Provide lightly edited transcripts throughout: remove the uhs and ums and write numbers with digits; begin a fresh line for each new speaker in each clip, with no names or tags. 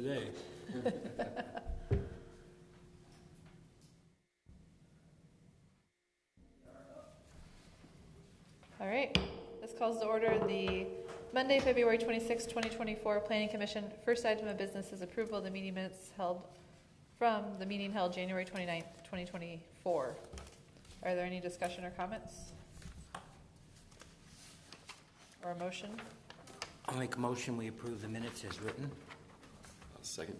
day.
All right, this calls to order the Monday, February 26, 2024 Planning Commission. First item of business is approval of the meeting minutes held from the meeting held January 29th, 2024. Are there any discussion or comments? Or a motion?
I'll make a motion we approve the minutes as written.
Second.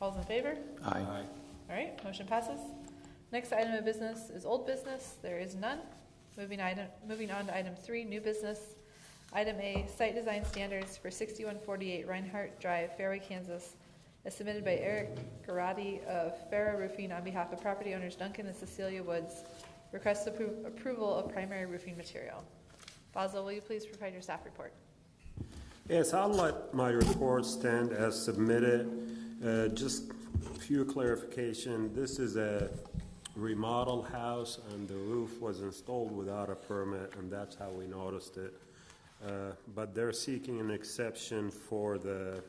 All those in favor?
Aye.
All right, motion passes. Next item of business is old business. There is none. Moving on to item 3, new business. Item A, site design standards for 6148 Reinhardt Drive, Fairway, Kansas, as submitted by Eric Garati of Farah Roofing on behalf of property owners Duncan and Cecilia Woods. Request approval of primary roofing material. Basil, will you please provide your staff report?
Yes, I'll let my report stand as submitted. Just a few clarification. This is a remodel house and the roof was installed without a permit, and that's how we noticed it. But they're seeking an exception for the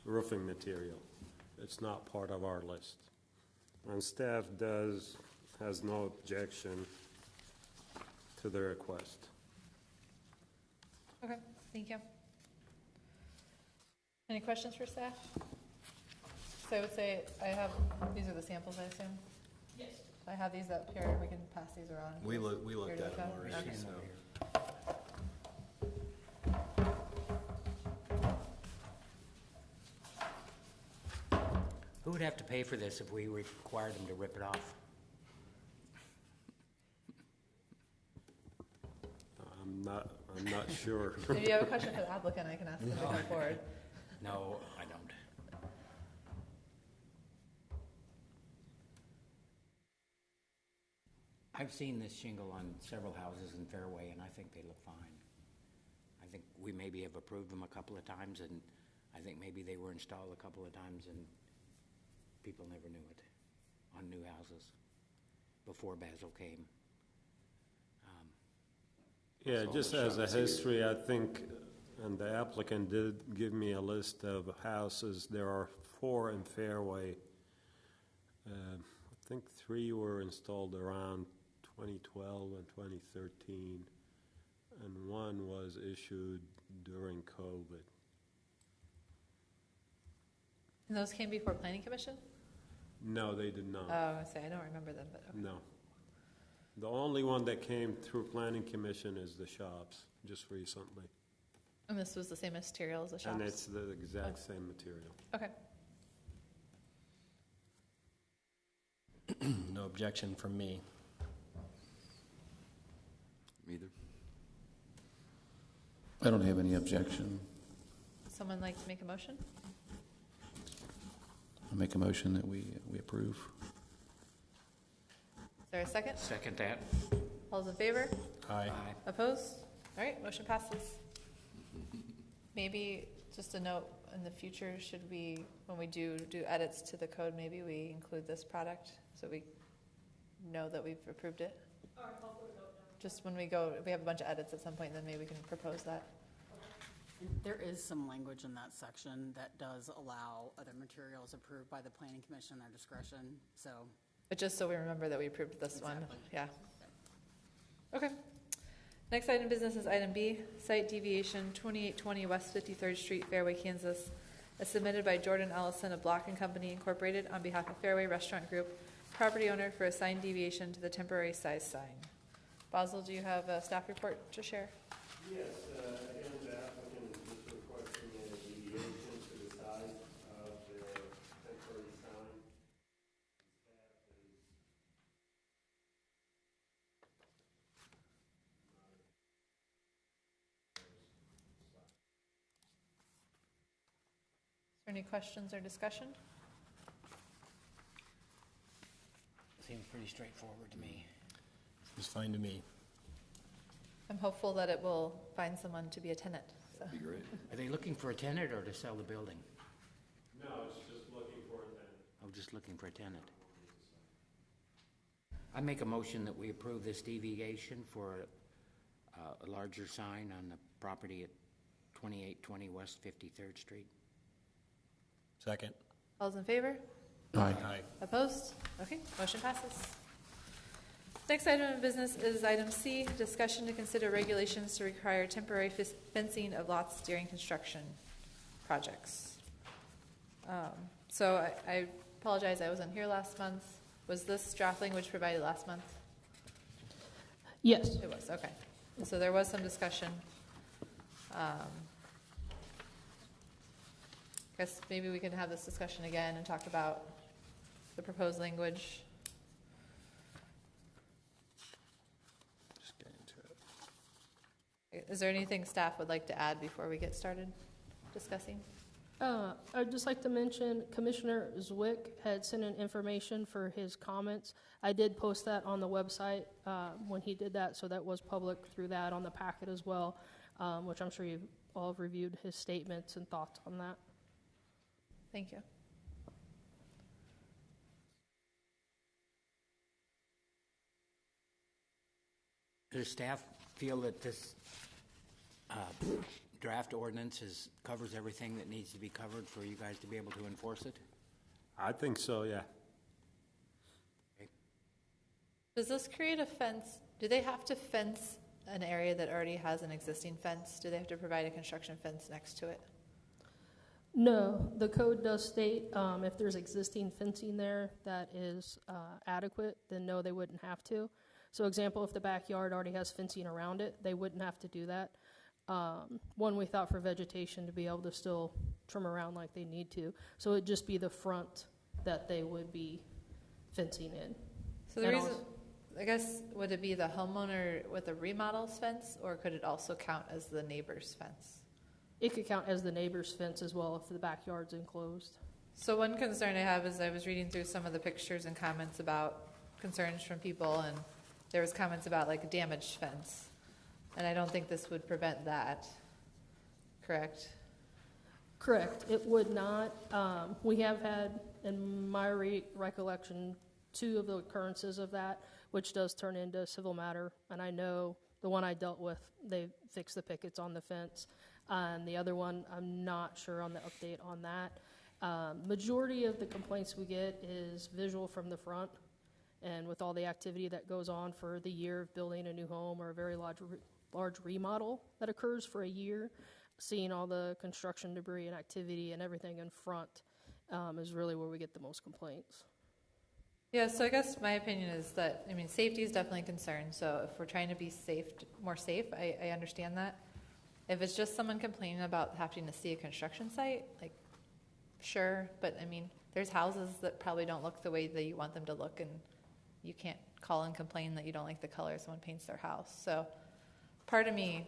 roofing material. It's not part of our list. And staff has no objection to the request.
Okay, thank you. Any questions for staff? So I would say these are the samples, I assume? Yes. I have these up here. We can pass these around.
We looked at them already.
Okay.
So.
Who would have to pay for this if we required them to rip it off?
I'm not sure.
If you have a question for the applicant, I can ask them to come forward.
No, I don't. I've seen this shingle on several houses in Fairway, and I think they look fine. I think we maybe have approved them a couple of times, and I think maybe they were installed a couple of times, and people never knew it on new houses before Basil came.
Yeah, just as a history, I think, and the applicant did give me a list of houses. There are 4 in Fairway. I think 3 were installed around 2012 and 2013, and 1 was issued during COVID.
And those came before Planning Commission?
No, they did not.
Oh, I don't remember them, but okay.
No. The only one that came through Planning Commission is the shops, just recently.
And this was the same material as the shops?
And it's the exact same material.
Okay.
No objection from me.
Either.
I don't have any objection.
Someone like to make a motion?
I'll make a motion that we approve.
Is there a second?
Second that.
All those in favor?
Aye.
Opposed? All right, motion passes. Maybe just a note in the future, should we, when we do edits to the code, maybe we include this product so we know that we've approved it? Just when we have a bunch of edits at some point, then maybe we can propose that.
There is some language in that section that does allow other materials approved by the Planning Commission, their discretion, so.
But just so we remember that we approved this one.
Exactly.
Yeah. Okay. Next item of business is item B, site deviation 2820 West 53rd Street, Fairway, Kansas, as submitted by Jordan Ellison of Block & Company Incorporated on behalf of Fairway Restaurant Group, property owner, for a sign deviation to the temporary size sign. Basil, do you have a staff report to share?
Yes, again, the applicant is just requesting a deviation to the size of the temporary sign.
Is there any questions or discussion?
Seems pretty straightforward to me.
It's fine to me.
I'm hopeful that it will find someone to be a tenant. So.
That'd be great.
Are they looking for a tenant or to sell the building?
No, it's just looking for a tenant.
I'm just looking for a tenant. I make a motion that we approve this deviation for a larger sign on the property at 2820 West 53rd Street.
Second.
All's in favor?
Aye.
Aye.
Opposed? Okay, motion passes. Next item of business is item C, discussion to consider regulations to require temporary fencing of lots during construction projects. So I apologize, I wasn't here last month. Was this draft language provided last month?
Yes.
It was, okay. So there was some discussion. Guess maybe we can have this discussion again and talk about the proposed language.
Just get into it.
Is there anything staff would like to add before we get started discussing?
I'd just like to mention Commissioner Zwick had sent in information for his comments. I did post that on the website when he did that, so that was public through that on the packet as well, which I'm sure you all have reviewed his statements and thoughts on that.
Thank you.
Does staff feel that this draft ordinance covers everything that needs to be covered for you guys to be able to enforce it?
I think so, yeah.
Does this create a fence? Do they have to fence an area that already has an existing fence? Do they have to provide a construction fence next to it?
No, the code does state if there's existing fencing there that is adequate, then no, they wouldn't have to. So example, if the backyard already has fencing around it, they wouldn't have to do that. One, we thought for vegetation to be able to still trim around like they need to. So it'd just be the front that they would be fencing in.
So the
And
reason,
also-
I guess, would it be the homeowner with a remodel's fence, or could it also count as the neighbor's fence?
It could count as the neighbor's fence as well if the backyard's enclosed.
So one concern I have is I was reading through some of the pictures and comments about concerns from people, and there was comments about like a damaged fence. And I don't think this would prevent that, correct?
Correct. It would not. We have had, in my recollection, 2 of the occurrences of that, which does turn into a civil matter. And I know the one I dealt with, they fixed the pickets on the fence. And the other one, I'm not sure on the update on that. Majority of the complaints we get is visual from the front. And with all the activity that goes on for the year of building a new home or a very large remodel that occurs for a year, seeing all the construction debris and activity and everything in front is really where we get the most complaints.
Yeah, so I guess my opinion is that, I mean, safety is definitely a concern. So if we're trying to be safe, more safe, I understand that. If it's just someone complaining about having to see a construction site, like, sure, but I mean, there's houses that probably don't look the way that you want them to look, and you can't call and complain that you don't like the color someone paints their house. So part of me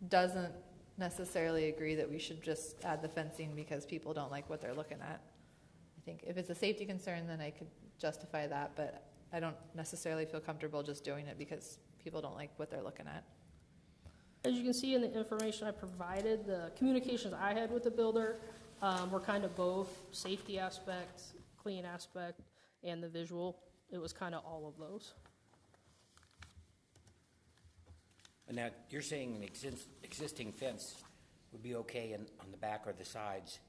doesn't necessarily agree that we should just add the fencing because people don't like what they're looking at. I think if it's a safety concern, then I could justify that, but I don't necessarily feel comfortable just doing it because people don't like what they're looking at.
As you can see in the information I provided, the communications I had with the builder were kind of both safety aspect, clean aspect, and the visual. It was kind of all of those.
Now, you're saying an existing fence would be okay on the back or the sides.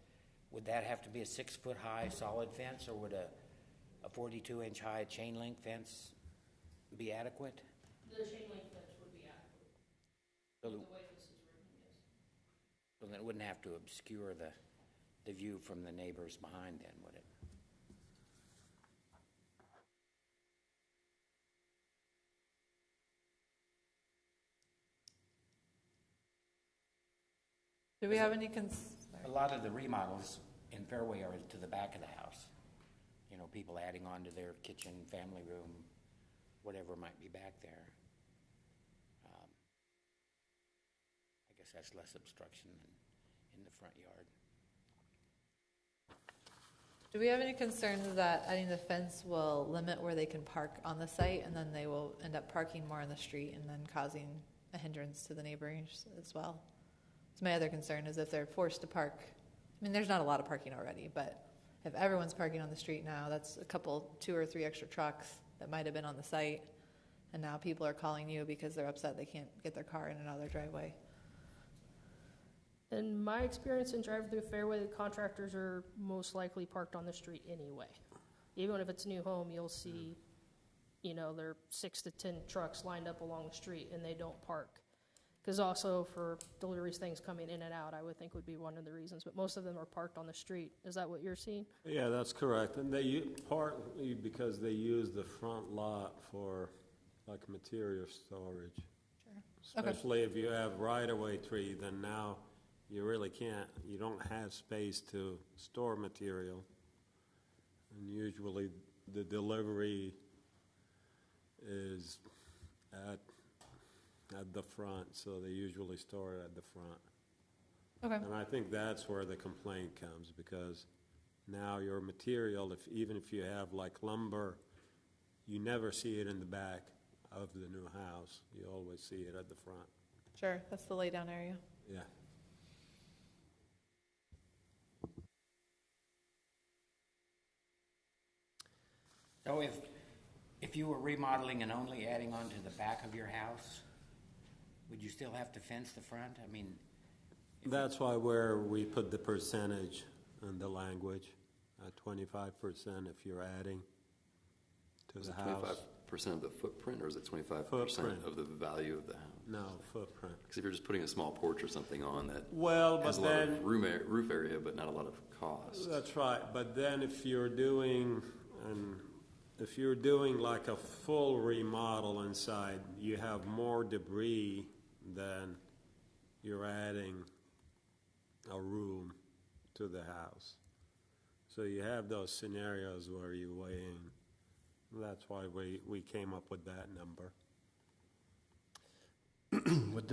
Would that have to be a 6-foot-high solid fence, or would a 42-inch high chain link fence be adequate?
The chain link fence would be adequate.
So,
The way this is written, yes.
so then it wouldn't have to obscure the view from the neighbors behind then, would it?
Do we have any
A lot of the remodels in Fairway are to the back of the house. You know, people adding on to their kitchen, family room, whatever might be back there. I guess that's less obstruction than in the front yard.
Do we have any concerns that adding the fence will limit where they can park on the site, and then they will end up parking more on the street and then causing a hindrance to the neighbors as well? So my other concern is if they're forced to park. I mean, there's not a lot of parking already, but if everyone's parking on the street now, that's a couple, 2 or 3 extra trucks that might have been on the site, and now people are calling you because they're upset they can't get their car in and out of their driveway.
In my experience in driving through Fairway, the contractors are most likely parked on the street anyway. Even if it's a new home, you'll see, there are 6 to 10 trucks lined up along the street, and they don't park. Because also for deliveries, things coming in and out, I would think would be one of the reasons. But most of them are parked on the street. Is that what you're seeing?
Yeah, that's correct. And partly because they use the front lot for like material storage.
Sure. Okay.
Especially if you have right-of-way tree, then now you really you don't have space to store material. And usually the delivery is at the front, so they usually store it at the front.
Okay.
And I think that's where the complaint comes, because now your material, even if you have like lumber, you never see it in the back of the new house. You always see it at the front.
Sure, that's the laydown area.
Yeah.
So if you were remodeling and only adding on to the back of your house, would you still have to fence the front? I mean,
That's why where we put the percentage in the language, 25% if you're adding to
Is
the
it
house.
25% of the footprint, or is it 25%
Footprint.
of the value of the house?
No, footprint.
Because if you're just putting a small porch or something on that
Well,
has a
but
lot
then,
of roof area, but not a lot of cost.
that's right, but then if you're doing like a full remodel inside, you have more debris than you're adding a room to the house. So you have those scenarios where you're weighing. That's why we came up with that number.
Would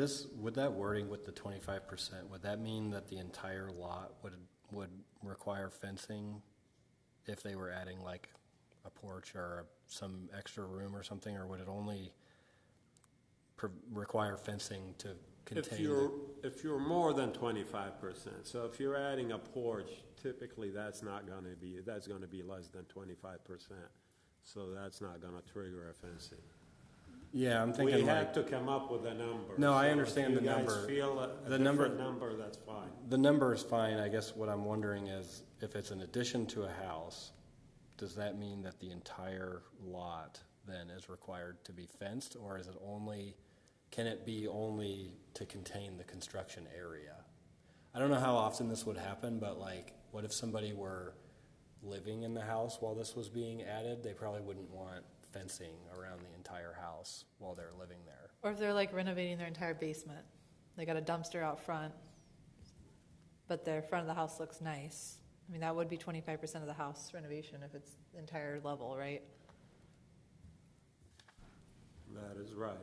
that wording with the 25%, would that mean that the entire lot would require fencing if they were adding like a porch or some extra room or something, or would it only require fencing to contain
If you're more than 25%, so if you're adding a porch, typically that's going to be less than 25%. So that's not going to trigger a fencing.
Yeah, I'm thinking
We
like,
had to come up with a number.
No, I
So
understand
if
the
you guys
number.
feel
The
a
number-
different number, that's fine.
the number is fine. I guess what I'm wondering is if it's an addition to a house, does that mean that the entire lot then is required to be fenced, or is it can it be only to contain the construction area? I don't know how often this would happen, but like, what if somebody were living in the house while this was being added? They probably wouldn't want fencing around the entire house while they're living there.
Or if they're like renovating their entire basement, they got a dumpster out front, but their front of the house looks nice. I mean, that would be 25% of the house renovation if it's the entire level, right?
That is right.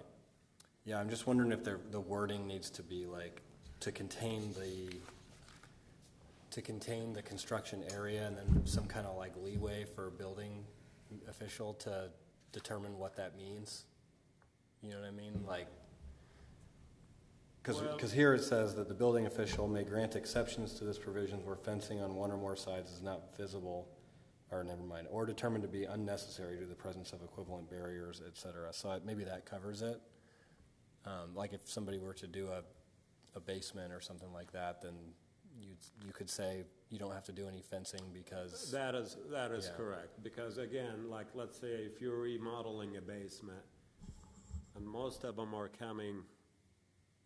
Yeah, I'm just wondering if the wording needs to be like to contain the construction area, and then some kind of like leeway for a building official to determine what that means. You know what I mean? Like, because here it says that the building official may grant exceptions to this provision where fencing on one or more sides is not visible, or determined to be unnecessary due to the presence of equivalent barriers, et cetera. So maybe that covers it. Like if somebody were to do a basement or something like that, then you could say you don't have to do any fencing because
That is
Yeah.
correct, because again, like, let's say if you're remodeling a basement, and most of them are coming,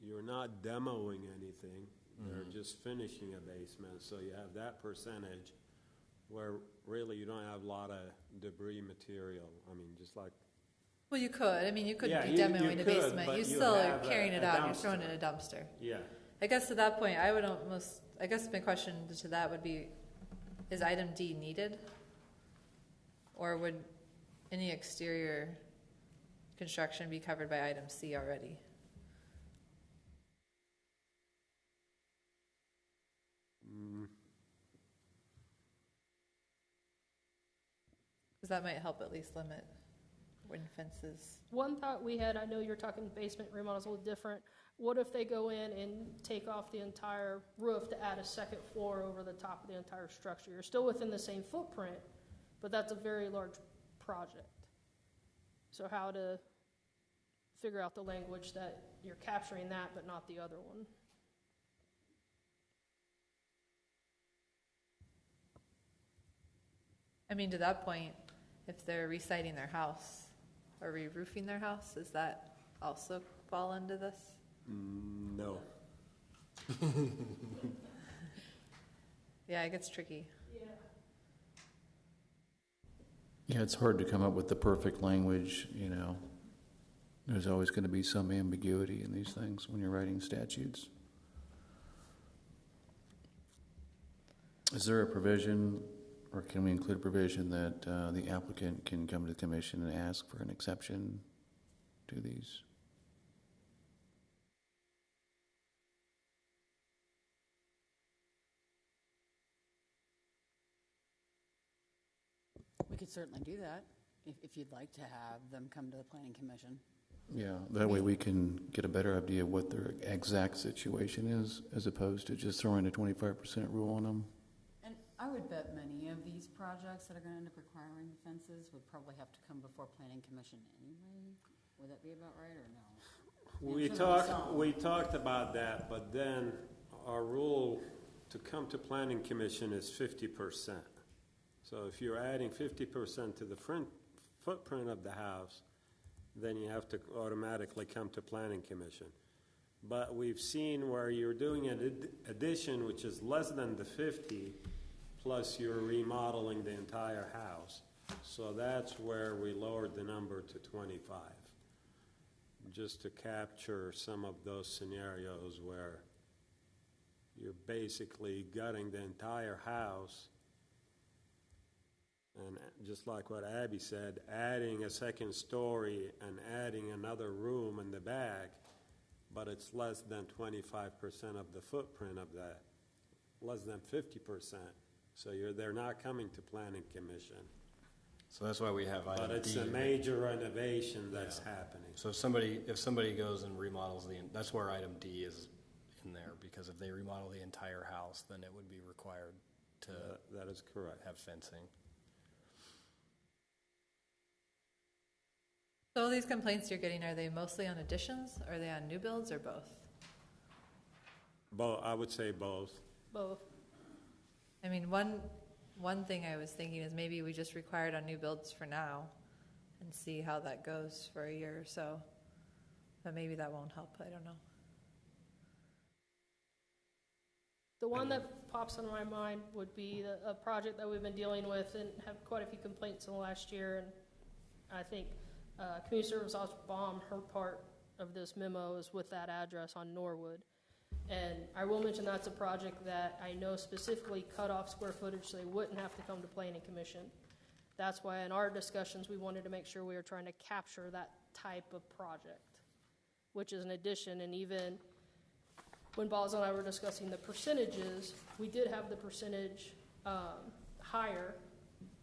you're not demoing anything, they're just finishing a basement, so you have that percentage where really you don't have a lot of debris material. I mean, just like,
Well, you could. I mean, you couldn't
Yeah,
be
you
demoing a
could,
basement.
but
You
you
still are
have
carrying
a
it out and you're throwing it
dumpster.
in a dumpster.
yeah.
I guess at that point, I guess my question to that would be, is item D needed? Or would any exterior construction be covered by item C already? Because that might help at least limit when fences.
One thought we had, I know you're talking basement remodels a little different. What if they go in and take off the entire roof to add a second floor over the top of the entire structure? You're still within the same footprint, but that's a very large project. So how to figure out the language that you're capturing that but not the other one?
mean, to that point, if they're reciting their house or re-roofing their house, does that also fall into this?
No.
Yeah, it gets tricky.
Yeah, it's hard to come up with the perfect language, you know. There's always going to be some ambiguity in these things when you're writing statutes. Is there a provision, or can we include a provision that the applicant can come to the commission and ask for an exception to these?
We could certainly do that, if you'd like to have them come to the planning commission.
Yeah, that way we can get a better idea of what their exact situation is, as opposed to just throwing a 25% rule on them.
And I would bet many of these projects that are gonna end up requiring fences would probably have to come before planning commission anyway. Would that be about right, or no?
We talked about that, but then our rule to come to planning commission is 50%. So if you're adding 50% to the footprint of the house, then you have to automatically come to planning commission. But we've seen where you're doing an addition which is less than the 50, plus you're remodeling the entire house. So that's where we lowered the number to 25, just to capture some of those scenarios where you're basically gutting the entire house. And just like what Abby said, adding a second story and adding another room in the back, but it's less than 25% of the footprint of that, less than 50%. So they're not coming to planning commission.
So that's why we have item D.
But it's a major renovation that's happening.
So if somebody goes and remodels that's where item D is in there, because if they remodel the entire house, then it would be required to
That is correct.
have fencing.
So all these complaints you're getting, are they mostly on additions? Are they on new builds or both?
I would say both.
Both.
I mean, one thing I was thinking is maybe we just require it on new builds for now and see how that goes for a year or so. But maybe that won't help, I don't know.
The one that pops into my mind would be a project that we've been dealing with and have quite a few complaints in the last year. And I think Community Service Officer Baum, her part of this memo is with that address on Norwood. And I will mention that's a project that I know specifically cut off square footage so they wouldn't have to come to planning commission. That's why in our discussions we wanted to make sure we were trying to capture that type of project, which is an addition. And even when Balls and I were discussing the percentages, we did have the percentage higher.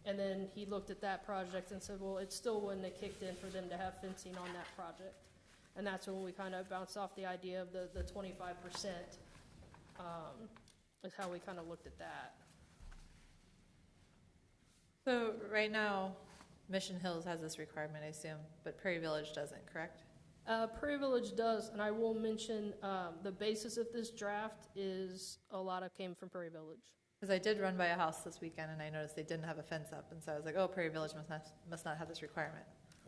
And then he looked at that project and said, well, it still wouldn't have kicked in for them to have fencing on that project. And that's when we kind of bounced off the idea of the 25%, is how we kind of looked at that.
So right now, Mission Hills has this requirement, I assume, but Prairie Village doesn't, correct?
Prairie Village does, and I will mention the basis of this draft is a lot of came from Prairie Village.
Because I did run by a house this weekend and I noticed they didn't have a fence up, and so I was like, oh, Prairie Village must not have this requirement.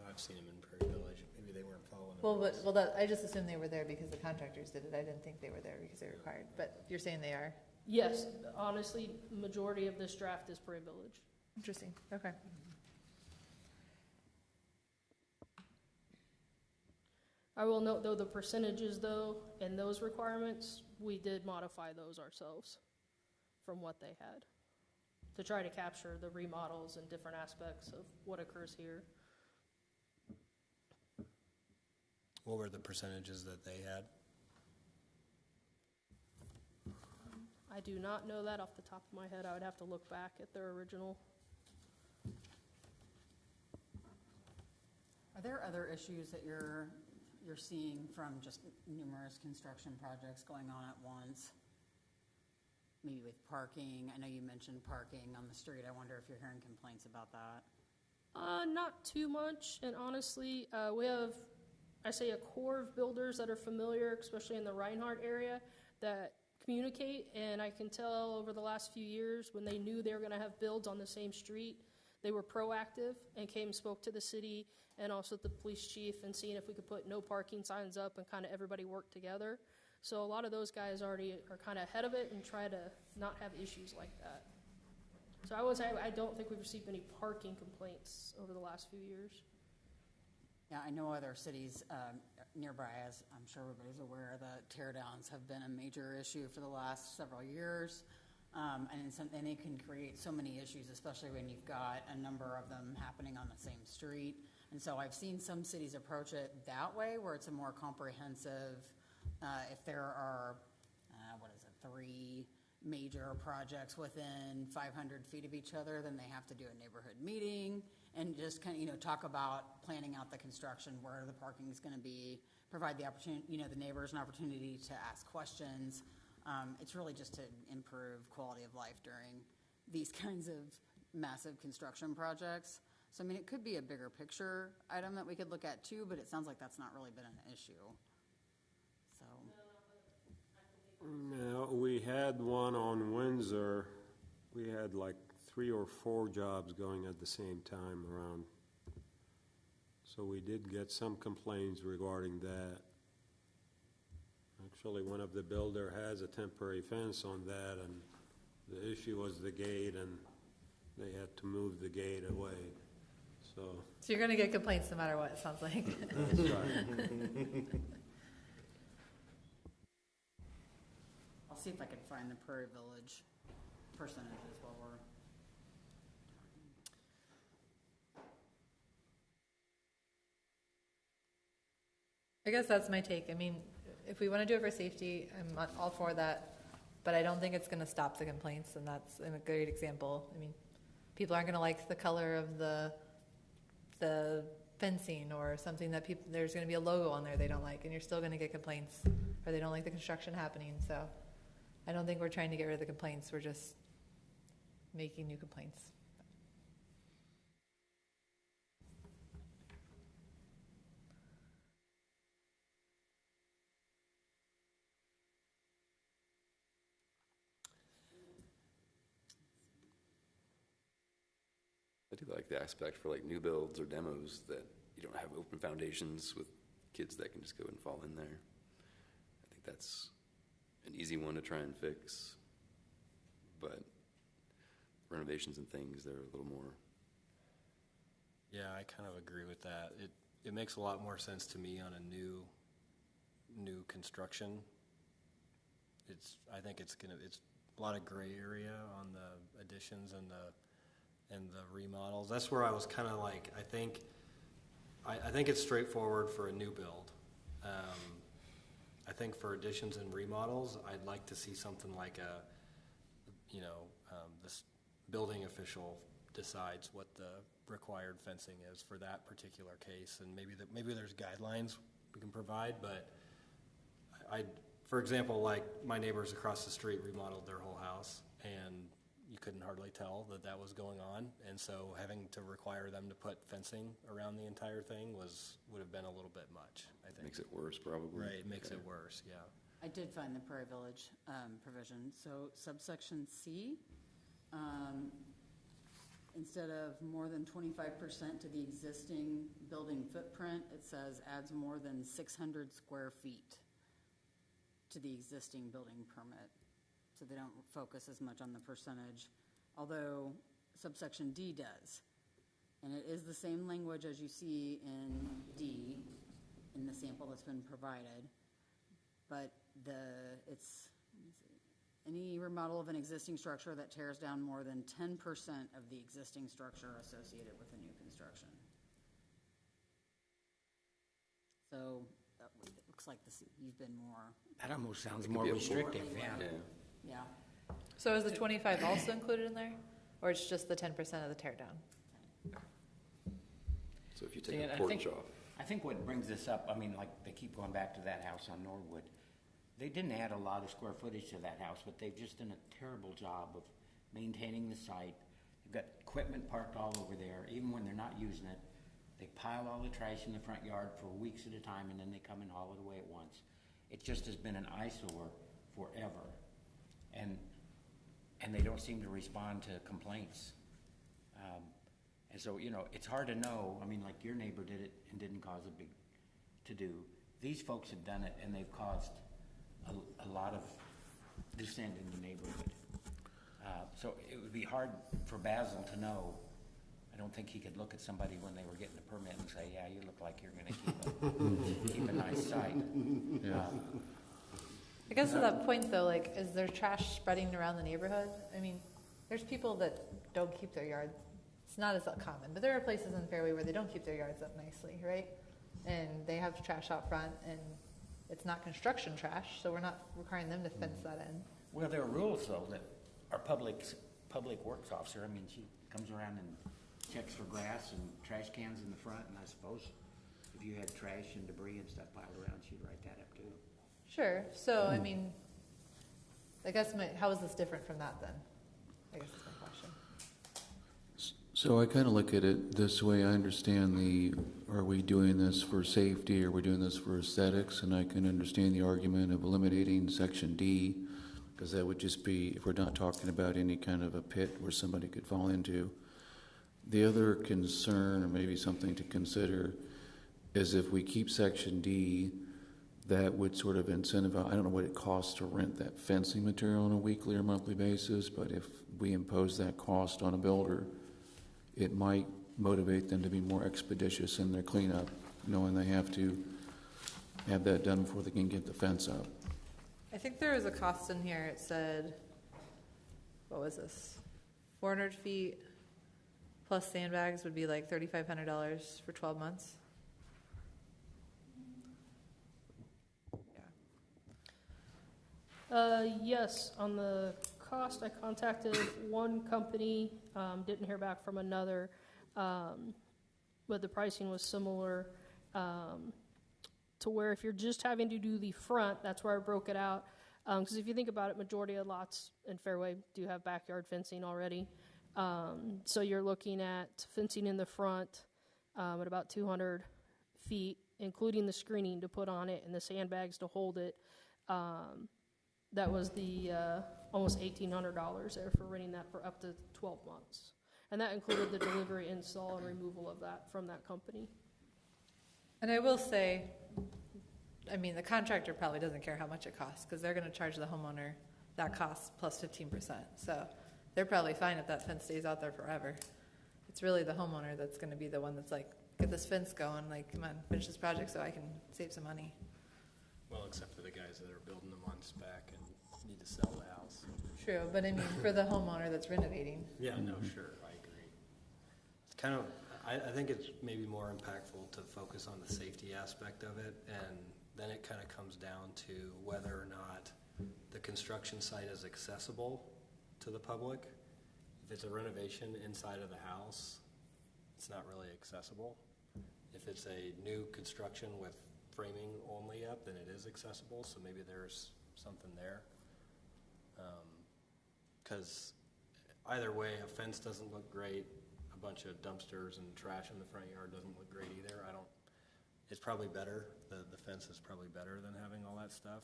I've seen them in Prairie Village. Maybe they weren't following it.
Well, I just assumed they were there because the contractors did it. I didn't think they were there because they were required. But you're saying they are?
Yes, honestly, majority of this draft is Prairie Village.
Interesting. Okay.
I will note, though, the percentages, though, and those requirements, we did modify those ourselves from what they had to try to capture the remodels and different aspects of what occurs here.
What were the percentages that they had?
I do not know that off the top of my head. I would have to look back at their original.
Are there other issues that you're seeing from just numerous construction projects going on at once? Maybe with parking. I know you mentioned parking on the street. I wonder if you're hearing complaints about that.
Not too much, and honestly, we have, I say, a core of builders that are familiar, especially in the Reinhardt area, that communicate, and I can tell over the last few years when they knew they were going to have builds on the same street, they were proactive and came and spoke to the city and also the police chief and seeing if we could put no parking signs up and kind of everybody work together. So a lot of those guys already are kind of ahead of it and try to not have issues like that. So I don't think we've received any parking complaints over the last few years.
Yeah, I know other cities nearby, as I'm sure everybody's aware, the tear downs have been a major issue for the last several years. And they can create so many issues, especially when you've got a number of them happening on the same street. And so I've seen some cities approach it that way, where it's a more comprehensive, if there are, 3 major projects within 500 feet of each other, then they have to do a neighborhood meeting and just kind of, talk about planning out the construction, where the parking is going to be, provide the opportunity, the neighbors an opportunity to ask questions. It's really just to improve quality of life during these kinds of massive construction projects. So, I mean, it could be a bigger picture item that we could look at too, but it sounds like that's not really been an issue. So.
Now, we had one on Windsor. We had like 3 or 4 jobs going at the same time around. So we did get some complaints regarding that. Actually, one of the builder has a temporary fence on that, and the issue was the gate, and they had to move the gate away. So
you're going to get complaints no matter what, it sounds like.
that's right.
I'll see if I can find the Prairie Village percentages while we're.
I guess that's my take. I mean, if we want to do it for safety, I'm all for that, but I don't think it's going to stop the complaints, and that's a great example. I mean, people aren't going to like the color of the fencing or something that there's going to be a logo on there they don't like, and you're still going to get complaints, or they don't like the construction happening. So I don't think we're trying to get rid of the complaints. We're just making new complaints.
I do like the aspect for like new builds or demos that you don't have open foundations with kids that can just go and fall in there. I think that's an easy one to try and fix, but renovations and things, they're a little more.
Yeah, I kind of agree with that. It makes a lot more sense to me on a new construction. I think it's a lot of gray area on the additions and the remodels. That's where I was kind of like, I think it's straightforward for a new build. I think for additions and remodels, I'd like to see something like this building official decides what the required fencing is for that particular case, and maybe there's guidelines we can provide. But for example, like my neighbors across the street remodeled their whole house, and you couldn't hardly tell that was going on, and so having to require them to put fencing around the entire thing would have been a little bit much, I think.
Makes it worse, probably.
Right, it makes it worse, yeah.
I did find the Prairie Village provision. So subsection C, instead of more than 25% to the existing building footprint, it says adds more than 600 square feet to the existing building permit. So they don't focus as much on the percentage, although subsection D does. And it is the same language as you see in D, in the sample that's been provided. But any remodel of an existing structure that tears down more than 10% of the existing structure associated with a new construction. So it looks like you've been more.
That almost sounds
It could
more
be a
restrictive,
more-
yeah.
Yeah.
So is the 25 also included in there, or it's just the 10% of the tear down?
So if you
See,
take
and
a
I
porch
think-
off,
I think what brings this up, I mean, like, they keep going back to that house on Norwood. They didn't add a lot of square footage to that house, but they've just done a terrible job of maintaining the site. They've got equipment parked all over there, even when they're not using it. They pile all the trash in the front yard for weeks at a time, and then they come and haul it away at once. It just has been an eyesore forever. And they don't seem to respond to complaints. And so, you know, it's hard to know. I mean, like your neighbor did it and didn't cause a big to-do. These folks have done it, and they've caused a lot of dissent in the neighborhood. So it would be hard for Basil to know. I don't think he could look at somebody when they were getting a permit and say, yeah, you look like you're going to keep a nice site.
I guess at that point though, like, is there trash spreading around the neighborhood? I mean, there's people that don't keep their yards. It's not as common, but there are places in Fairway where they don't keep their yards up nicely, right? And they have trash out front, and it's not construction trash, so we're not requiring them to fence that in.
Well, there are rules though that our public works officer, I mean, she comes around and checks for grass and trash cans in the front, and I suppose if you had trash and debris and stuff piled around, she'd write that up too.
Sure. So, I mean, I guess how is this different from that then? I guess that's my question.
So I kind of look at it this way. I understand are we doing this for safety, or are we doing this for aesthetics? And I can understand the argument of eliminating Section D, because that would just be, if we're not talking about any kind of a pit where somebody could fall into. The other concern, or maybe something to consider, is if we keep Section D, that would sort of incentivize, I don't know what it costs to rent that fencing material on a weekly or monthly basis, but if we impose that cost on a builder, it might motivate them to be more expeditious in their cleanup, knowing they have to have that done before they can get the fence up.
I think there was a cost in here. It said, what was this? 400 feet plus sandbags would be like $3,500 for 12 months.
Yes, on the cost, I contacted one company, didn't hear back from another, but the pricing was similar, to where if you're just having to do the front, that's where I broke it out. Because if you think about it, majority of lots in Fairway do have backyard fencing already. So you're looking at fencing in the front at about 200 feet, including the screening to put on it and the sandbags to hold it. That was the almost $1,800 there for renting that for up to 12 months. And that included the delivery, install, and removal of that from that company.
And I will say, I mean, the contractor probably doesn't care how much it costs, because they're going to charge the homeowner that cost plus 15%. So they're probably fine if that fence stays out there forever. It's really the homeowner that's going to be the one that's like, get this fence going, like, come on, finish this project so I can save some money.
Well, except for the guys that are building them on spec and need to sell the house.
True, but I mean, for the homeowner that's renovating.
Yeah, no, sure, I agree. It's kind of, I think it's maybe more impactful to focus on the safety aspect of it, and then it kind of comes down to whether or not the construction site is accessible to the public. If it's a renovation inside of the house, it's not really accessible. If it's a new construction with framing only up, then it is accessible, so maybe there's something there. Because either way, a fence doesn't look great, a bunch of dumpsters and trash in the front yard doesn't look great either. It's probably better, the fence is probably better than having all that stuff.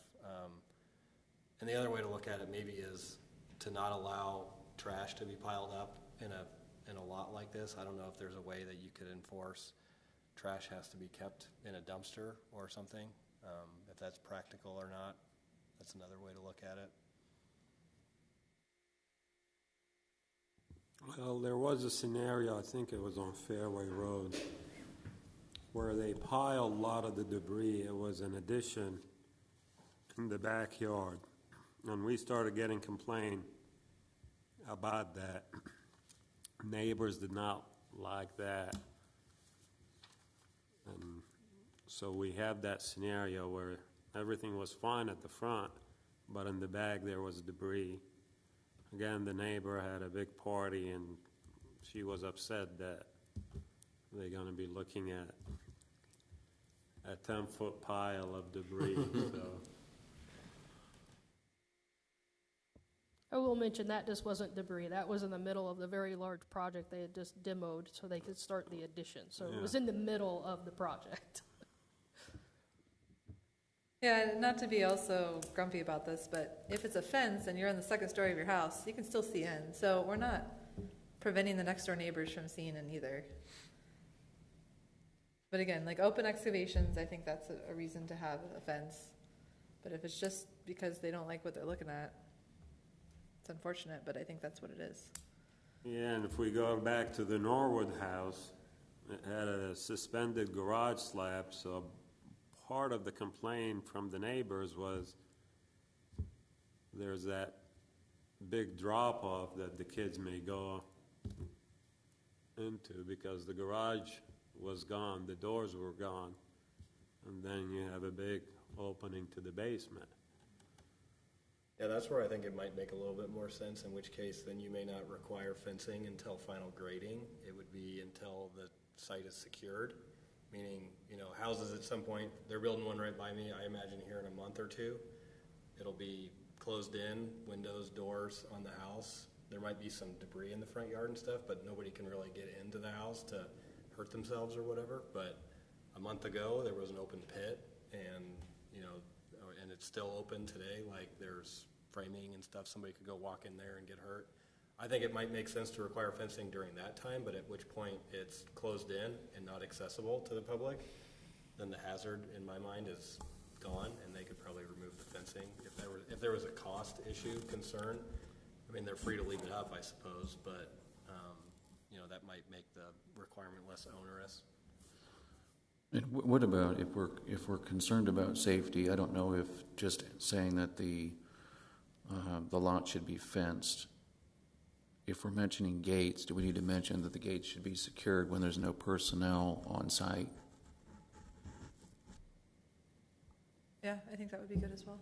And the other way to look at it maybe is to not allow trash to be piled up in a lot like this. I don't know if there's a way that you could enforce trash has to be kept in a dumpster or something. If that's practical or not, that's another way to look at it.
Well, there was a scenario, I think it was on Fairway Road, where they piled a lot of the debris. It was an addition in the backyard. And we started getting complaint about that. Neighbors did not like that. And so we have that scenario where everything was fine at the front, but in the back there was debris. Again, the neighbor had a big party, and she was upset that they're going to be looking at a 10-foot pile of debris. So.
I will mention that just wasn't debris. That was in the middle of the very large project they had just demoed so they could start the addition. So It was in the middle of the project.
Yeah, not to be also grumpy about this, but if it's a fence and you're on the second story of your house, you can still see in. So preventing the next door neighbors from seeing it either. But again, like open excavations, I think that's a reason to have a fence. But if it's just because they don't like what they're looking at, it's unfortunate, but I think that's what it is.
Yeah, and if we go back to the Norwood house, it had a suspended garage slab, so part of the complaint from the neighbors was there's that big drop-off that the kids may go into because the garage was gone, the doors were gone, and then you have a big opening to the basement.
Yeah, that's where I think it might make a little bit more sense, in which case then you may not require fencing until final grading. It would be until the site is secured, meaning, you know, houses at some point, they're building one right by me, I imagine here in a month or two. It'll be closed in, windows, doors on the house. There might be some debris in the front yard and stuff, but nobody can really get into the house to hurt themselves or whatever. But a month ago, there was an open pit, and, you know, and it's still open today, like there's framing and stuff, somebody could go walk in there and get hurt. I think it might make sense to require fencing during that time, but at which point it's closed in and not accessible to the public, then the hazard, in my mind, is gone, and they could probably remove the fencing. If there was a cost issue concern, I mean, they're free to leave it up, I suppose, but, you know, that might make the requirement less onerous.
And what about if we're concerned about safety? I don't know if just saying that the lot should be fenced. If we're mentioning gates, do we need to mention that the gates should be secured when there's no personnel on site?
Yeah, I think that would be good as well.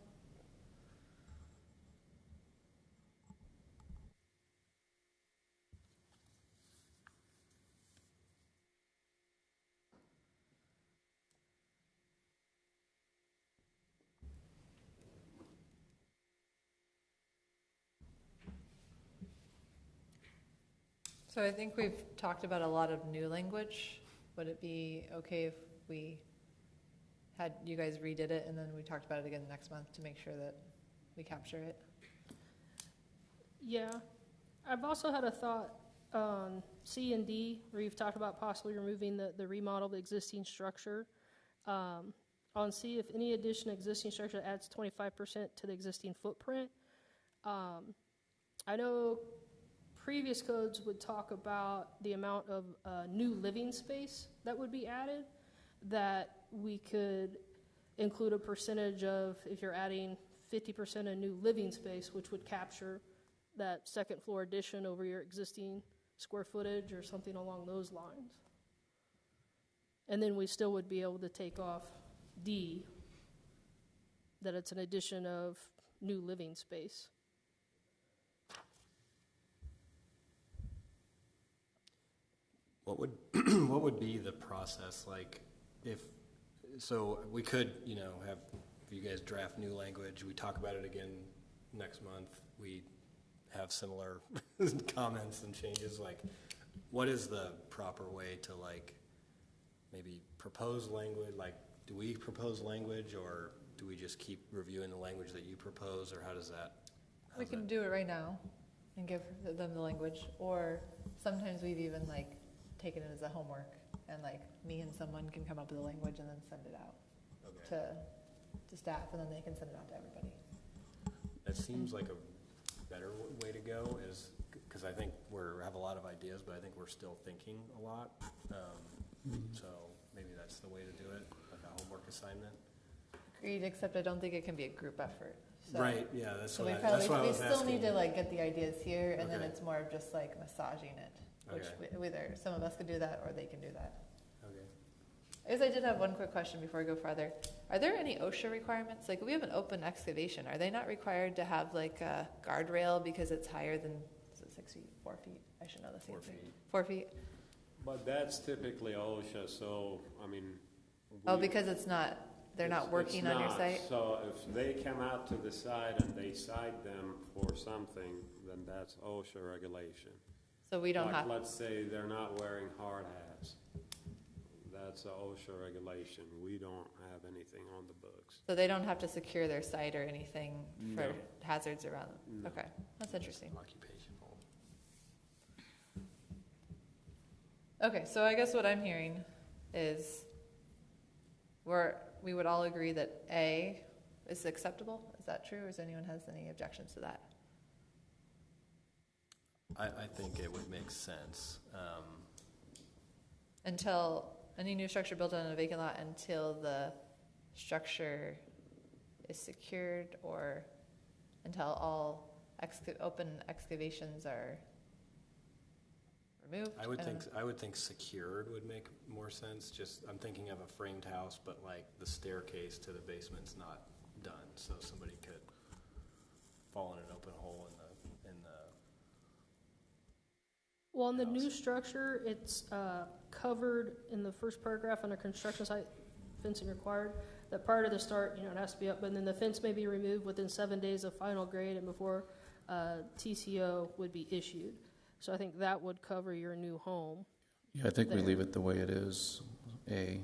So I think we've talked about a lot of new language. Would it be okay if we had you guys redid it and then we talked about it again next month to make sure that we capture it?
Yeah. I've also had a thought on C and D, where you've talked about possibly removing the remodel of the existing structure. On C, if any addition to existing structure adds 25% to the existing footprint. I know previous codes would talk about the amount of new living space that would be added, that we could include a percentage of, if you're adding 50% of new living space, which would capture that second floor addition over your existing square footage or something along those lines. And then we still would be able to take off D, that it's an addition of new living space.
What would be the process like so we could, you know, have you guys draft new language, we talk about it again next month, we have similar comments and changes, like what is the proper way to like maybe propose language, like do we propose language or do we just keep reviewing the language that you propose, or how does that?
We can do it right now and give them the language, or sometimes we've even like taken it as a homework, and like me and someone can come up with the language and then send it out to staff, and then they can send it out to everybody.
That seems like a better way to go, is because I think we have a lot of ideas, but I think we're still thinking a lot. So maybe that's the way to do it, like a homework assignment.
Agreed, except I don't think it can be a group effort. So,
Right, yeah, that's
So
what
we
I was
we
asking.
still need to like get the ideas here, and then
Okay.
it's more of just like massaging it, which either some of us could do that or they can do that.
Okay.
I guess I did have one quick question before I go farther. Are there any OSHA requirements? Like, we have an open excavation. Are they not required to have like a guardrail because it's higher than, is it 6 feet, 4 feet? I should know the same
4
thing.
feet.
4 feet?
But that's typically OSHA, so, I mean.
Oh,
we-
because it's not, they're not
It's
working on your
not.
site?
So if they come out to the site and they cite them for something, then that's OSHA regulation.
So we don't
Like,
have,
let's say they're not wearing hard hats. That's a OSHA regulation. We don't have anything on the books.
so they don't have to secure their site or anything for
No.
hazards around them?
No.
Okay, that's interesting.
Occupational.
Okay, so I guess what I'm hearing is we would all agree that A is acceptable. Is that true, or does anyone has any objections to that?
I think it would make sense.
Until any new structure built on a vacant lot until the structure is secured, or until all open excavations are removed?
I would
don't
think,
know.
I would think secured would make more sense. Just, I'm thinking of a framed house, but like the staircase to the basement's not done, so somebody could fall in an open hole in the
Well, on the new
house.
structure, it's covered in the first paragraph under construction site fencing required, that prior to the start, it has to be up, but then the fence may be removed within 7 days of final grade and before TCO would be issued. So I think that would cover your new home.
Yeah, I think we
There.
leave it the way it is, A.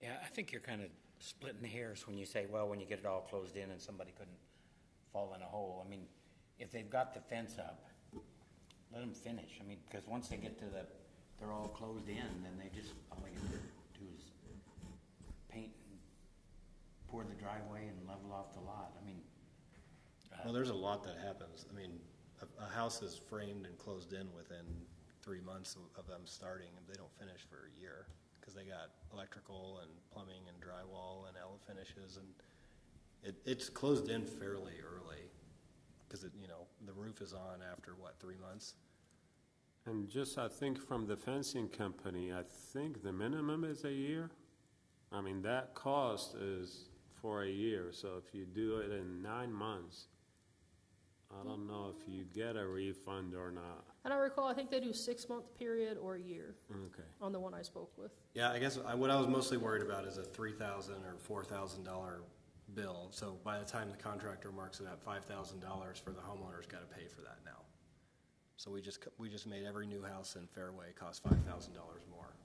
Yeah, I think you're kind of splitting hairs when you say, well, when you get it all closed in and somebody couldn't fall in a hole. I mean, if they've got the fence up, let them finish. I mean, because once they get to they're all closed in, then they just, all they get to do is paint and pour the driveway and level off the lot. I mean,
Well, there's a lot that happens. I mean, a house is framed and closed in within 3 months of them starting, and they don't finish for a year because they got electrical and plumbing and drywall and L finishes, and it's closed in fairly early because the roof is on after 3 months.
And just, I think from the fencing company, I think the minimum is a year. I mean, that cost is for a year, so if you do it in 9 months, I don't know if you get a refund or not.
And I recall, I think they do 6-month period or a year
Okay.
on the one I spoke with.
Yeah, I guess what I was mostly worried about is a $3,000 or $4,000 bill. So by the time the contractor marks it at $5,000 for the homeowner's got to pay for that now. So we just made every new house in Fairway cost $5,000 more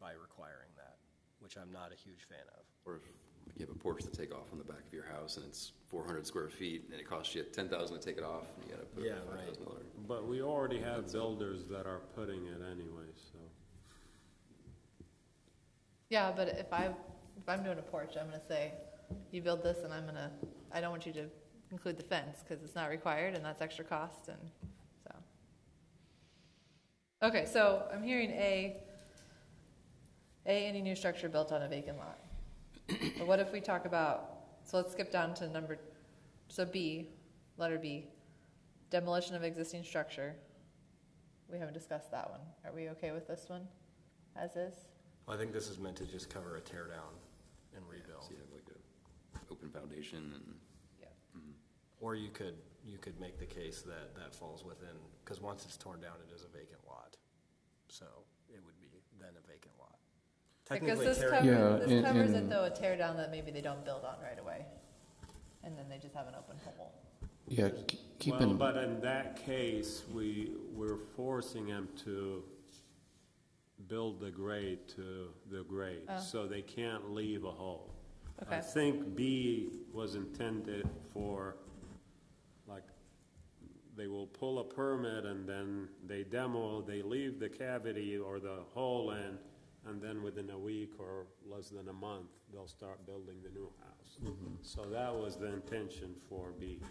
by requiring that, which I'm not a huge fan of.
Or if you have a porch to take off on the back of your house and it's 400 square feet and it costs you $10,000 to take it off, and you got to put
Yeah,
a
right.
$5,000.
But we already have builders that are putting it anyway, so.
Yeah, but if I'm doing a porch, I'm gonna say, you build this, and I don't want you to include the fence because it's not required, and that's extra cost, and so. Okay, so I'm hearing any new structure built on a vacant lot. But what if we talk about? So let's skip down to B, letter B, demolition of existing structure. We haven't discussed that one. Are we okay with this one, as is?
Well, I think this is meant to just cover a tear down and rebuild.
So you have like a open foundation and
Yeah.
Or you could make the case that falls within, because once it's torn down, it is a vacant lot. So it would be then a vacant lot.
Because
Technically,
this
tear-
covers,
Yeah,
this
and-
covers it
and-
though, a tear down that maybe they don't build on right away. And then they just have an open hole.
Yeah, keep
Well,
in,
but in that case, we're forcing them to build the grade to the grade,
Oh.
so they can't leave a hole.
Okay.
I think B was intended for, like, they will pull a permit and then they demo, they leave the cavity or the hole in, and then within a week or less than a month, they'll start building the new house. So that was the intention for B.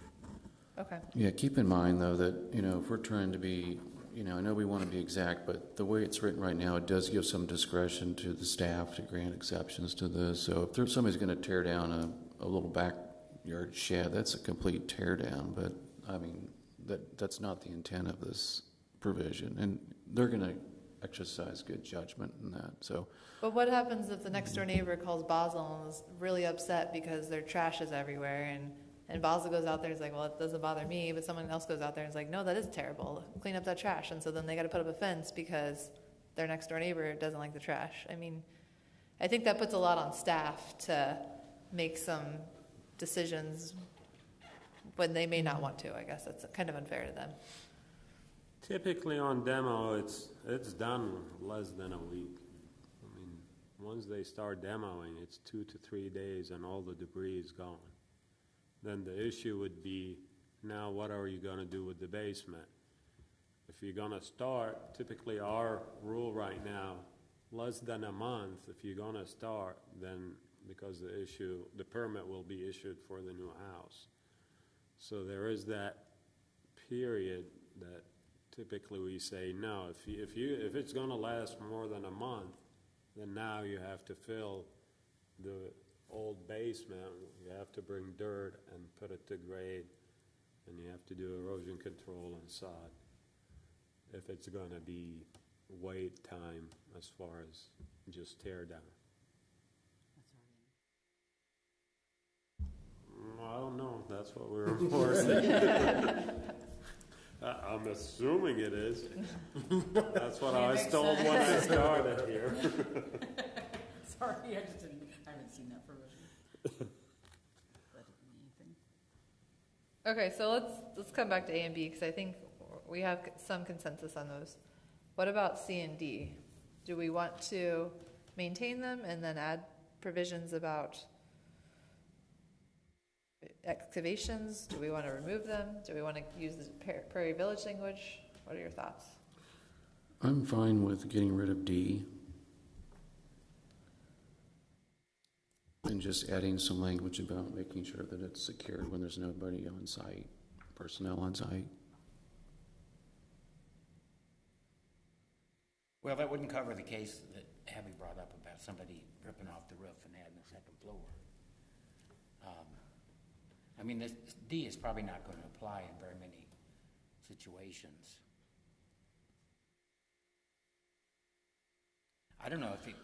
Okay.
yeah, keep in mind, though, that, if we're trying to be, I know we want to be exact, but the way it's written right now, it does give some discretion to the staff to grant exceptions to this. So if somebody's going to tear down a little backyard shed, that's a complete tear down, but, I mean, that's not the intent of this provision, and they're going to exercise good judgment in that, so.
But what happens if the next door neighbor calls Basel and is really upset because their trash is everywhere, and Basel goes out there and is like, well, it doesn't bother me, but someone else goes out there and is like, no, that is terrible, clean up that trash, and so then they got to put up a fence because their next door neighbor doesn't like the trash. I mean, I think that puts a lot on staff to make some decisions when they may not want to. I guess that's kind of unfair to them.
Typically on demo, it's done less than a week. I mean, once they start demoing, it's 2 to 3 days and all the debris is gone. Then the issue would be, now what are you going to do with the basement? If you're gonna start, typically our rule right now, less than a month, if you're gonna start, then because the permit will be issued for the new house. So there is that period that typically we say, no, if it's gonna last more than a month, then now you have to fill the old basement, you have to bring dirt and put it to grade, and you have to do erosion control and sod. If it's gonna be wait time as far as just tear down. I don't know, that's what we're enforcing. I'm assuming it is. That's what I was told when I started here.
Sorry, I haven't seen that provision. That doesn't mean anything.
Okay, so let's come back to A and B, because I think we have some consensus on those. What about C and D? Do we want to maintain them and then add provisions about excavations? Do we want to remove them? Do we want to use the Prairie Village language? What are your thoughts?
I'm fine with getting rid of D and just adding some language about making sure that it's secured when there's nobody on site, personnel on site.
Well, that wouldn't cover the case that Abby brought up about somebody ripping off the roof and adding a second floor. I mean, this D is probably not going to apply in very many situations. I don't know if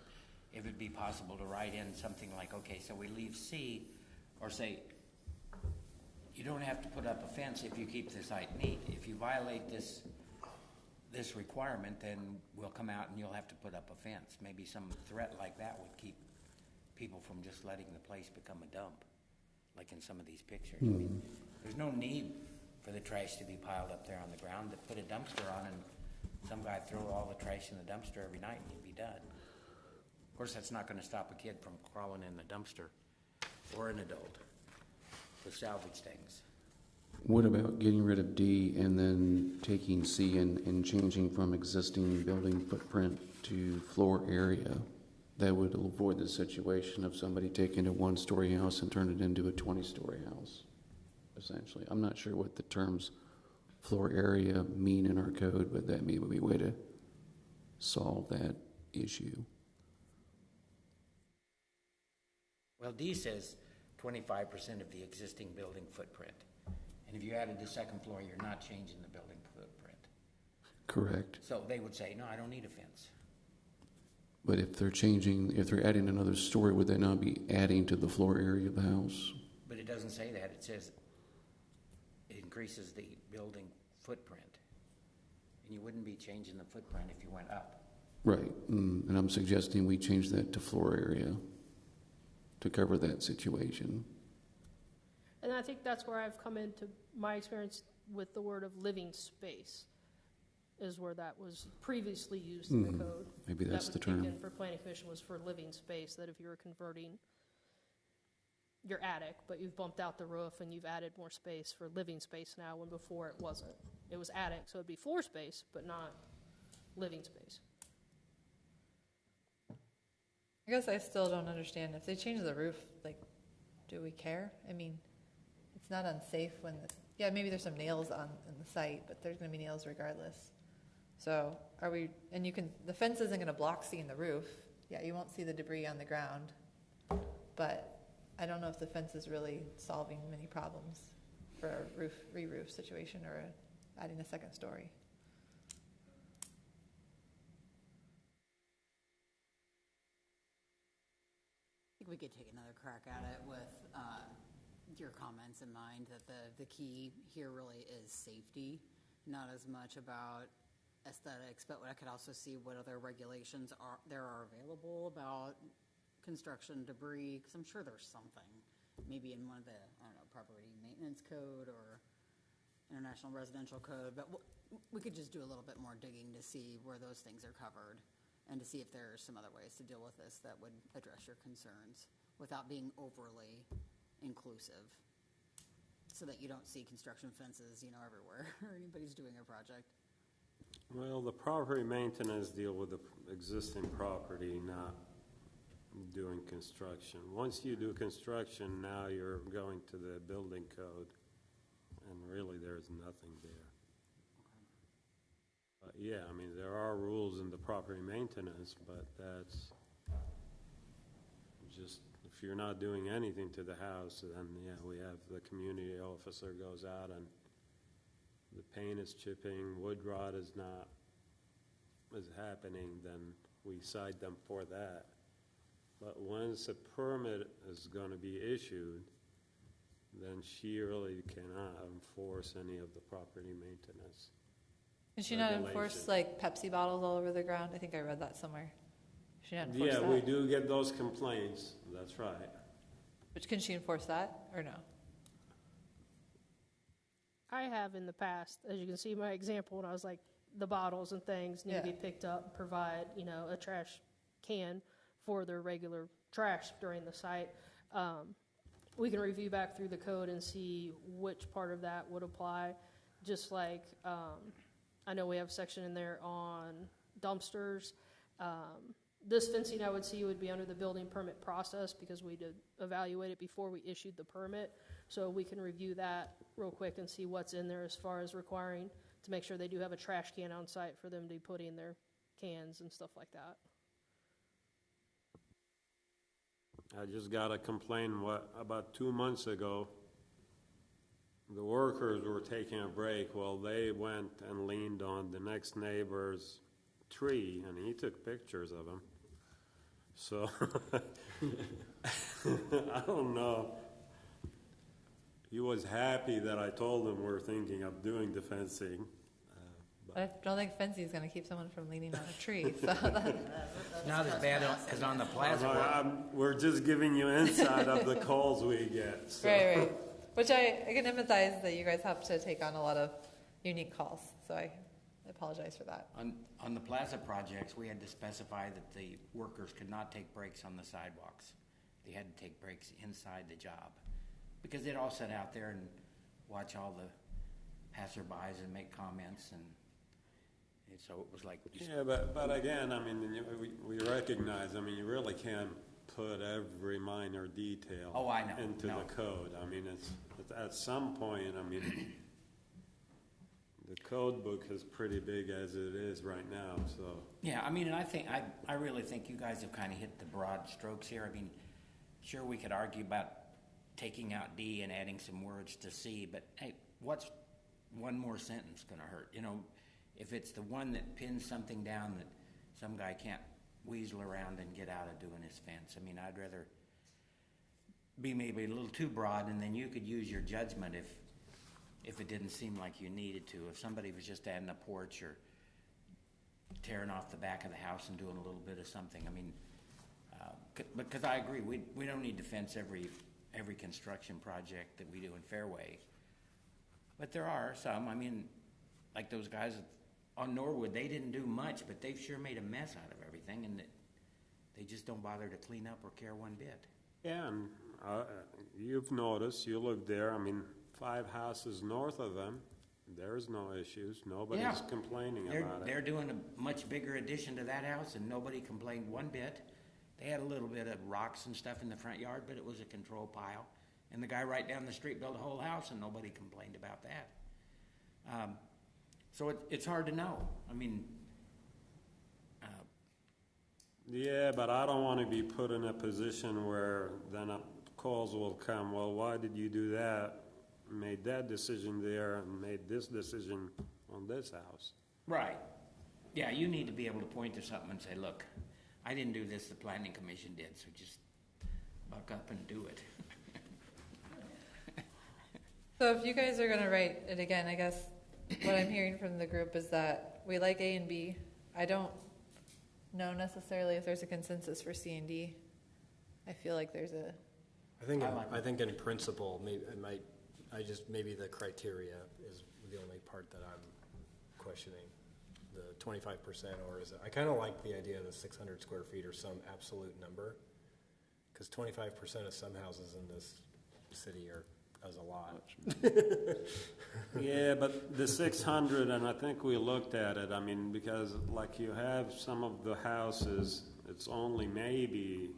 it'd be possible to write in something like, okay, so we leave C, or say, you don't have to put up a fence if you keep the site neat. If you violate this requirement, then we'll come out and you'll have to put up a fence. Maybe some threat like that would keep people from just letting the place become a dump, like in some of these pictures. I mean, there's no need for the trash to be piled up there on the ground. Put a dumpster on and some guy throw all the trash in the dumpster every night and you'd be done. Of course, that's not going to stop a kid from crawling in the dumpster, or an adult, to salvage things.
What about getting rid of D and then taking C and changing from existing building footprint to floor area? That would avoid the situation of somebody taking a one-story house and turn it into a 20-story house, essentially. I'm not sure what the terms floor area mean in our code, but that may be a way to solve that issue.
Well, D says 25% of the existing building footprint. And if you added the second floor, you're not changing the building footprint.
Correct.
So they would say, no, I don't need a fence.
But if they're adding another story, would they not be adding to the floor area of the house?
But it doesn't say that. It says it increases the building footprint. And you wouldn't be changing the footprint if you went up.
Right. And I'm suggesting we change that to floor area to cover that situation.
And I think that's where I've come into my experience with the word of living space, is where that was previously used in the code.
Maybe that's the term.
That was taken for planning commission, was for living space, that if you were converting your attic, but you've bumped out the roof and you've added more space for living space now, when before it wasn't. It was attic, so it'd be floor space, but not living space.
I guess I still don't understand. If they change the roof, like, do we care? I mean, it's not unsafe when maybe there's some nails on the site, but there's going to be nails regardless. So the fence isn't going to block seeing the roof. Yeah, you won't see the debris on the ground, but I don't know if the fence is really solving many problems for a re-roof situation or adding a second story.
I think we could take another crack at it with your comments in mind, that the key here really is safety, not as much about aesthetics, but I could also see what other regulations there are available about construction debris, because I'm sure there's something, maybe in one of the, property maintenance code or international residential code, but we could just do a little bit more digging to see where those things are covered and to see if there are some other ways to deal with this that would address your concerns without being overly inclusive, so that you don't see construction fences, everywhere or anybody's doing a project.
Well, the property maintenance deal with the existing property, not doing construction. Once you do construction, now you're going to the building code, and really there's nothing there. But yeah, I mean, there are rules in the property maintenance, but that's just, if you're not doing anything to the house, then yeah, we have the community officer goes out and the paint is chipping, wood rot is happening, then we cite them for that. But once a permit is going to be issued, then she really cannot enforce any of the property maintenance.
Can she not enforce
regulations.
like Pepsi bottles all over the ground? I think I read that somewhere. She not enforce
Yeah,
that?
we do get those complaints, that's right.
But can she enforce that or no?
I have in the past, as you can see my example, when I was like, the bottles and things need to be
Yeah.
picked up, provide, a trash can for their regular trash during the site. We can review back through the code and see which part of that would apply. Just like, I know we have a section in there on dumpsters. This fencing I would see would be under the building permit process because we did evaluate it before we issued the permit. So we can review that real quick and see what's in there as far as requiring to make sure they do have a trash can on site for them to put in their cans and stuff like that.
I just got a complaint, about 2 months ago, the workers were taking a break. Well, they went and leaned on the next neighbor's tree, and he took pictures of him. So, I don't know. He was happy that I told him we're thinking of doing the fencing.
But I don't think fencing is going to keep someone from leaning on a tree. So that,
Not as bad as on the plaza.
We're just giving you insight of the calls we get. So.
right. Which I can empathize that you guys have to take on a lot of unique calls. So I apologize for that.
On the plaza projects, we had to specify that the workers could not take breaks on the sidewalks. They had to take breaks inside the job. Because they'd all sit out there and watch all the passerbys and make comments, and so it was like...
Yeah, but again, I mean, we recognize, I mean, you really can't put every minor detail into the code. I mean, it's at some point, I mean, the code book is pretty big as it is right now, so...
Yeah, I mean, and I really think you guys have kind of hit the broad strokes here. I mean, sure, we could argue about taking out D and adding some words to C, but hey, what's one more sentence going to hurt? If it's the one that pins something down that some guy can't weasel around and get out of doing his fence. I mean, I'd rather be maybe a little too broad, and then you could use your judgment if it didn't seem like you needed to. If somebody was just adding a porch or tearing off the back of the house and doing a little bit of something, I mean, because I agree, we don't need to fence every construction project that we do in Fairway. But there are some, I mean, like those guys on Norwood, they didn't do much, but they've sure made a mess out of everything, and they just don't bother to clean up or care one bit.
Yeah, and you've noticed, you live there, I mean, 5 houses north of them, there's no issues, nobody's complaining about it.
They're doing a much bigger addition to that house, and nobody complained one bit. They had a little bit of rocks and stuff in the front yard, but it was a control pile. And the guy right down the street built a whole house, and nobody complained about that. So it's hard to know. I mean...
Yeah, but I don't want to be put in a position where then calls will come, well, why did you do that? Made that decision there and made this decision on this house.
Right. Yeah, you need to be able to point to something and say, look, I didn't do this, the planning commission did, so just buck up and do it.
So if you guys are going to write it again, I guess what I'm hearing from the group is that we like A and B. I don't know necessarily if there's a consensus for C and D. I feel like there's a...
I think in principle, maybe the criteria is the only part that I'm questioning. The 25%, or is it? I kind of like the idea of the 600 square feet or some absolute number, because 25% of some houses in this city is a lot.
Yeah, but the 600, and I think we looked at it, I mean, because like you have some of the houses, it's only maybe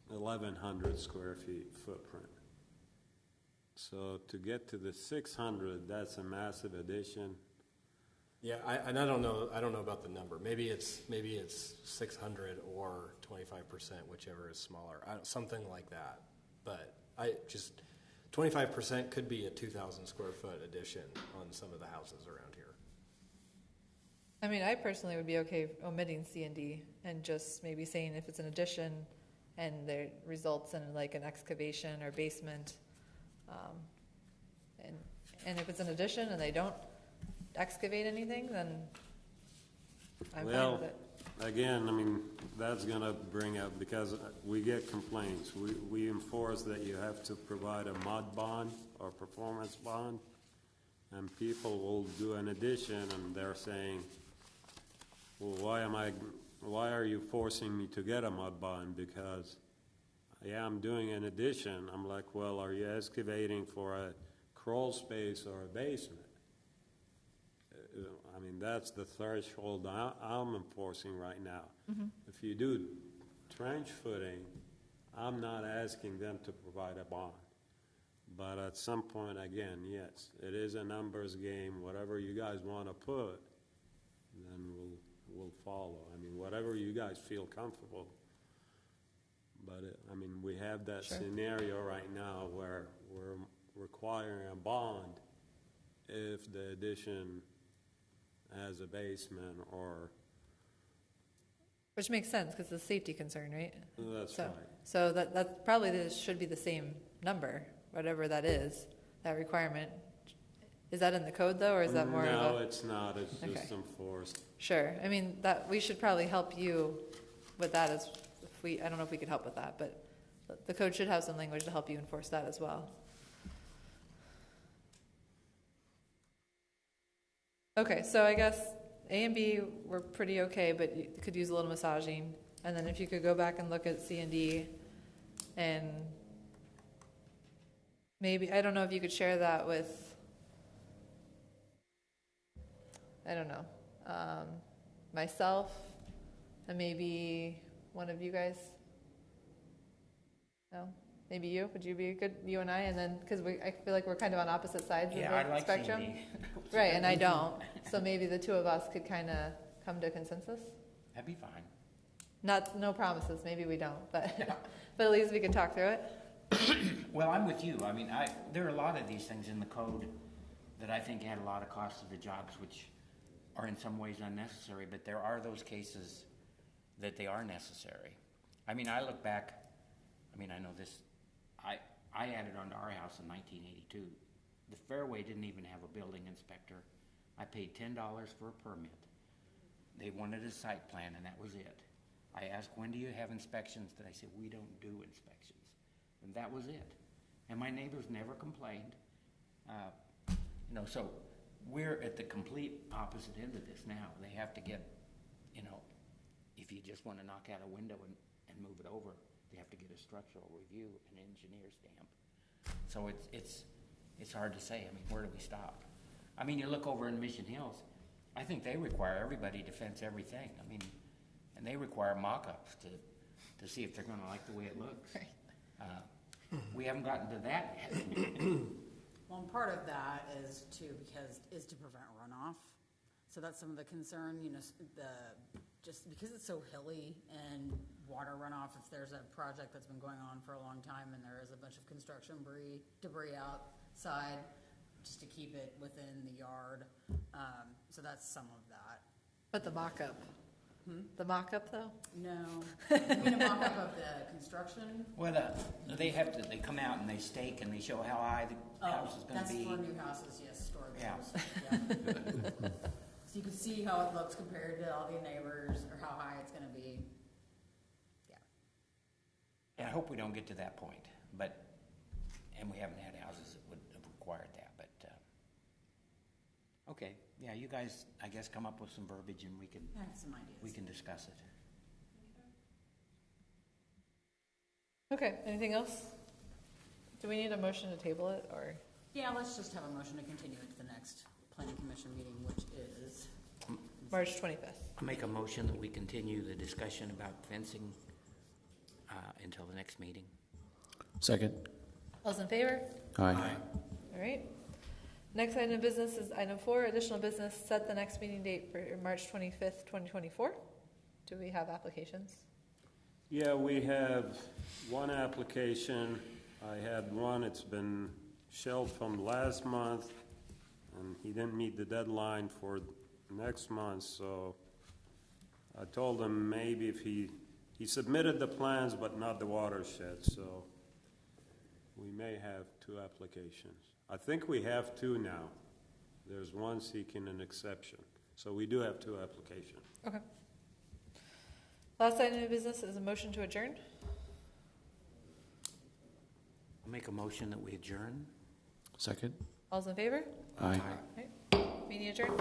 1,100 square feet footprint. So to get to the 600, that's a massive addition.
Yeah, I don't know about the number. Maybe it's 600 or 25%, whichever is smaller. Something like that. But 25% could be a 2,000 square foot addition on some of the houses around here.
I mean, I personally would be okay omitting C and D and just maybe saying if it's an addition and there results in like an excavation or basement, and if it's an addition and they don't excavate anything, then I'm fine with it.
Again, I mean, that's going to bring up, because we get complaints. We enforce that you have to provide a mud bond or performance bond, and people will do an addition and they're saying, well, why are you forcing me to get a mud bond? Because, yeah, I'm doing an addition. I'm like, well, are you excavating for a crawl space or a basement? I mean, that's the threshold I'm enforcing right now.
Mm-hmm.
If you do trench footing, I'm not asking them to provide a bond. But at some point, again, yes, it is a numbers game. Whatever you guys want to put, then we'll follow. I mean, whatever you guys feel comfortable. But, I mean, we have that
Sure.
scenario right now where we're requiring a bond if the addition has a basement or...
Which makes sense because it's a safety concern, right?
That's right.
So that probably should be the same number, whatever that is, that requirement. Is that in the code though, or is that more of a?
No, it's not. It's
Okay.
just enforced.
Sure. I mean, that, we should probably help you with that as, I don't know if we could help with that, but the code should have some language to help you enforce that as well. Okay, so I guess A and B were pretty okay, but you could use a little massaging. And then if you could go back and look at C and D, and maybe, I don't know if you could share that with, I don't know, myself, and maybe one of you guys? No? Maybe you? Would you be good, you and I? And then, because I feel like we're kind of on opposite sides of the spectrum. Right, and I don't. So maybe the two of us could kind of come to consensus?
That'd be fine.
No promises, maybe we don't, but, but at least we can talk through it.
Well, I'm with you. I mean, there are a lot of these things in the code that I think add a lot of cost to the jobs, which are in some ways unnecessary, but there are those cases that they are necessary. I mean, I look back, I mean, I know this, I added onto our house in 1982. The Fairway didn't even have a building inspector. I paid $10 for a permit. They wanted a site plan, and that was it. I asked, when do you have inspections? They said, we don't do inspections. And that was it. And my neighbors never complained. So we're at the complete opposite end of this now. They have to get, if you just want to knock out a window and move it over, they have to get a structural review and engineer stamp. So it's hard to say. I mean, where do we stop? I mean, you look over in Mission Hills, I think they require everybody to fence everything. I mean, and they require mock-ups to see if they're going to like the way it looks. We haven't gotten to that yet.
Well, and part of that is to prevent runoff. So that's some of the concern, just because it's so hilly and water runoff, if there's a project that's been going on for a long time and there is a bunch of construction debris outside, just to keep it within the yard. So that's some of that.
But the mock-up. The mock-up, though?
No. You mean a mock-up of the construction?
Well, they come out and they stake and they show how high the house is going to be.
That's for new houses, yes, storage
Yeah.
houses. Yeah. So you can see how it looks compared to all the neighbors, or how high it's gonna be. Yeah.
I hope we don't get to that point, and we haven't had houses that would have required that, but, okay. Yeah, you guys, I guess, come up with some verbiage and we can
I have some ideas.
we can discuss it.
Okay, anything else? Do we need a motion to table it, or?
Yeah, let's just have a motion to continue it to the next planning commission meeting, which is,
March 25th.
I'll make a motion that we continue the discussion about fencing until the next meeting.
Second.
All's in favor?
Aye.
All right. Next item of business is item 4, additional business, set the next meeting date for March 25th, 2024. Do we have applications?
Yeah, we have one application. I had one, it's been shelved from last month, and he didn't meet the deadline for next month, so I told him maybe if he submitted the plans but not the watershed, so we may have 2 applications. I think we have 2 now. There's one seeking an exception, so we do have 2 applications.
Okay. Last item of business is a motion to adjourn.
I'll make a motion that we adjourn.
Second.
All's in favor?
Aye.
All right. Meeting adjourned.